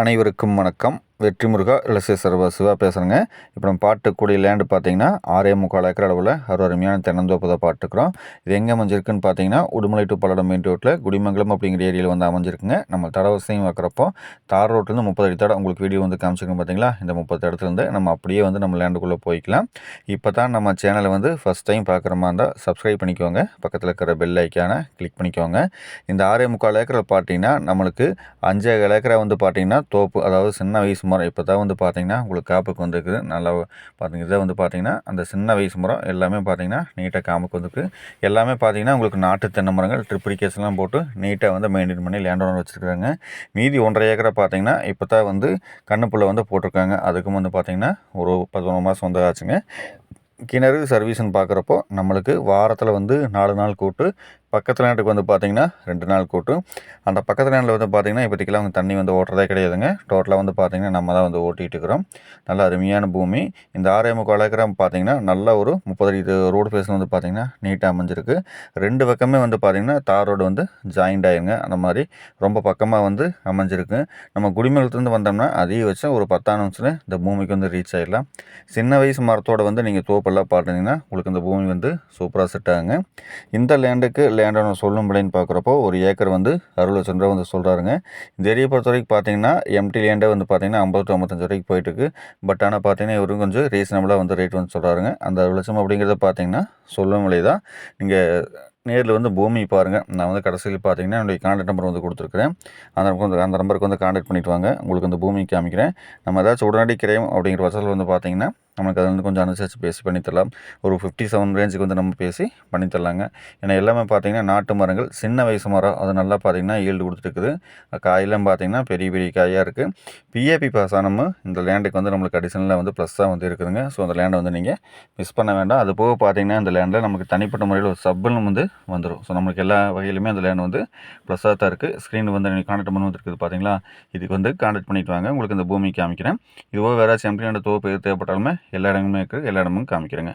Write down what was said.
அனைவருக்கும் வணக்கம். வெற்றி முருகா இலசை சர்வ சிவா பேசுகிறேங்க. இப்போ நம்ம பாட்டுக்கூடிய லேண்டு பார்த்தீங்கன்னா 6.25 ஏக்கர் அளவில் ஒரு அருமையான தென்னந்தோப்பு தான் பாட்டுக்கிறோம். இது எங்கே அமைஞ்சிருக்குன்னு பார்த்தீங்கன்னா உடுமலை டு பல்லடம் மெயின் ரோட்டில் குடிமங்கலம் அப்படிங்கிற ஏரியாவில் வந்து அமைஞ்சிருக்குங்க. நம்ம தடவசையும் வைக்கிறப்போ தார் ரோட்லேருந்து 30 அடி தடம் உங்களுக்கு வீடியோ வந்து காமிச்சிருக்கோம் பார்த்தீங்களா. இந்த 30 இடத்துலேருந்து நம்ம அப்படியே வந்து நம்ம லேண்டுக்குள்ளே போய்க்கலாம். இப்போ தான் நம்ம சேனலை வந்து ஃபஸ்ட் டைம் பார்க்குற மாதிரி இருந்தால் சப்ஸ்கிரைப் பண்ணிக்கோங்க. பக்கத்தில் இருக்கிற பெல் ஐக்கானை கிளிக் பண்ணிக்கோங்க. இந்த 6.25 ஏக்கரில் பார்த்தீங்கன்னா நம்மளுக்கு 5 ஏக்கரை வந்து பார்த்தீங்கன்னா தோப்பு, அதாவது சின்ன வயசு மரம் இப்போ தான் வந்து பார்த்தீங்கன்னா உங்களுக்கு காப்புக்கு வந்துருக்குது. நல்லா பார்த்தீங்க இதை வந்து பார்த்தீங்கன்னா அந்த சின்ன வயசு மரம் எல்லாமே பார்த்தீங்கன்னா நீட்டாக காப்புக்கு வந்துருக்கு. எல்லாமே பார்த்தீங்கன்னா உங்களுக்கு நாட்டு தென்னை மரங்கள் ட்ரிப்ளிகேஷன்லாம் போட்டு நீட்டாக வந்து மெயின்டைன் பண்ணி லேண்ட் ஓனர் வச்சுருக்காங்க. மீதி 1.5 ஏக்கரை பார்த்தீங்கன்னா இப்போ தான் வந்து கண்ணுப்புள்ள வந்து போட்டிருக்காங்க. அதுக்கும் வந்து பார்த்தீங்கன்னா ஒரு 11 மாதம் வந்து ஆச்சுங்க. கிணறு சர்வீஸ்ன்னு பார்க்குறப்போ நம்மளுக்கு வாரத்தில் வந்து 4 நாள் கூட்டு, பக்கத்து லேண்டுக்கு வந்து பார்த்திங்கன்னா 2 நாள் கூட்டு. அந்த பக்கத்து லேண்டில் வந்து பார்த்திங்கன்னா இப்போதைக்கெல்லாம் அவங்க தண்ணி வந்து ஓட்டுறதே கிடையாதுங்க. டோட்டலாக வந்து பார்த்திங்கன்னா நம்ம தான் வந்து ஓட்டிகிட்டு இருக்கிறோம். நல்ல அருமையான பூமி. இந்த 6.25 ஏக்கரை பார்த்திங்கன்னா நல்ல ஒரு 30 அடி ரோடு ஃபேஸில் வந்து பார்த்திங்கன்னா நீட்டாக அமைஞ்சிருக்கு. 2 பக்கமே வந்து பார்த்திங்கன்னா தார் ரோடு வந்து ஜாயிண்ட் ஆகிருங்க. அந்த மாதிரி ரொம்ப பக்கமாக வந்து அமைஞ்சிருக்கு. நம்ம குடிமங்கலத்துலேருந்து வந்தோம்னா அதிகபட்சம் ஒரு 10 நிமிஷத்தில் இந்த பூமிக்கு வந்து ரீச் ஆகிடலாம். சின்ன வயசு மரத்தோடு வந்து நீங்கள் தோப்பெல்லாம் பார்த்தீங்கன்னா உங்களுக்கு இந்த பூமி வந்து சூப்பராக செட் ஆகுங்க. இந்த லேண்டுக்கு லேண்டோட சொல்லும் விலைன்னு பார்க்குறப்போ ஒரு ஏக்கர் வந்து 60 லட்சம் ரூபா வந்து சொல்கிறாருங்க. இந்த ஏரியா பொறுத்த வரைக்கும் பார்த்தீங்கன்னா எம்டி லேண்டே வந்து பார்த்தீங்கன்னா 50 to 55 வரைக்கும் போயிட்டுருக்கு. பட் ஆனால் பார்த்தீங்கன்னா இவரும் கொஞ்சம் ரீசனபிளாக வந்து ரேட் வந்து சொல்கிறாருங்க. அந்த 60 லட்சம் அப்படிங்கிறத பார்த்தீங்கன்னா சொல்லும் விலை தான். நீங்கள் நேரில் வந்து பூமி பாருங்கள். நான் வந்து கடைசியில் பார்த்தீங்கன்னா என்னுடைய கான்டாக்ட் நம்பர் வந்து கொடுத்துருக்குறேன். அந்த நம்பருக்கு வந்து கான்டாக்ட் பண்ணிட்டு வாங்க. உங்களுக்கு அந்த பூமி காமிக்கிறேன். நம்ம ஏதாச்சும் உடனடி கிரையம் அப்படிங்கிற பட்சத்தில் வந்து பார்த்தீங்கன்னா நமக்கு அது வந்து கொஞ்சம் அனுசரித்து பேசி பண்ணித்தரலாம். ஒரு 57 ரேஞ்சுக்கு வந்து நம்ம பேசி பண்ணித்தரலாங்க. ஏன்னா எல்லாமே பார்த்தீங்கன்னா நாட்டு மரங்கள், சின்ன வயசு மரம், அது நல்லா பார்த்தீங்கன்னா ஈல்டு கொடுத்துருக்குது. காயெல்லாம் பார்த்தீங்கன்னா பெரிய பெரிய காயாக இருக்குது. பிஏபி பாஸ் ஆனமும் இந்த லேண்டுக்கு வந்து நம்மளுக்கு அடிஷனலாக வந்து ப்ளஸ்ஸாக வந்து இருக்குதுங்க. ஸோ அந்த லேண்டை வந்து நீங்கள் மிஸ் பண்ண வேண்டாம். அது போக பார்த்தீங்கன்னா இந்த லேண்டில் நமக்கு தனிப்பட்ட முறையில் ஒரு சப்புன்னு வந்து வந்துடும். ஸோ நம்மளுக்கு எல்லா வகையிலுமே அந்த லேண்ட் வந்து ப்ளஸ்ஸாக தான் இருக்குது. ஸ்க்ரீன் வந்து நீங்கள் கான்டாக்ட் பண்ண வந்துருக்குது பார்த்தீங்களா. இதுக்கு வந்து கான்டாக்ட் பண்ணிட்டு வாங்க. உங்களுக்கு இந்த பூமி காமிக்கிறேன். இதுவோ வேறு எம்டி லேண்ட் தோப்பு தேவைப்பட்டாலுமே எல்லா இடமுமே இருக்குது. எல்லா இடமும் காமிக்கிறேங்க.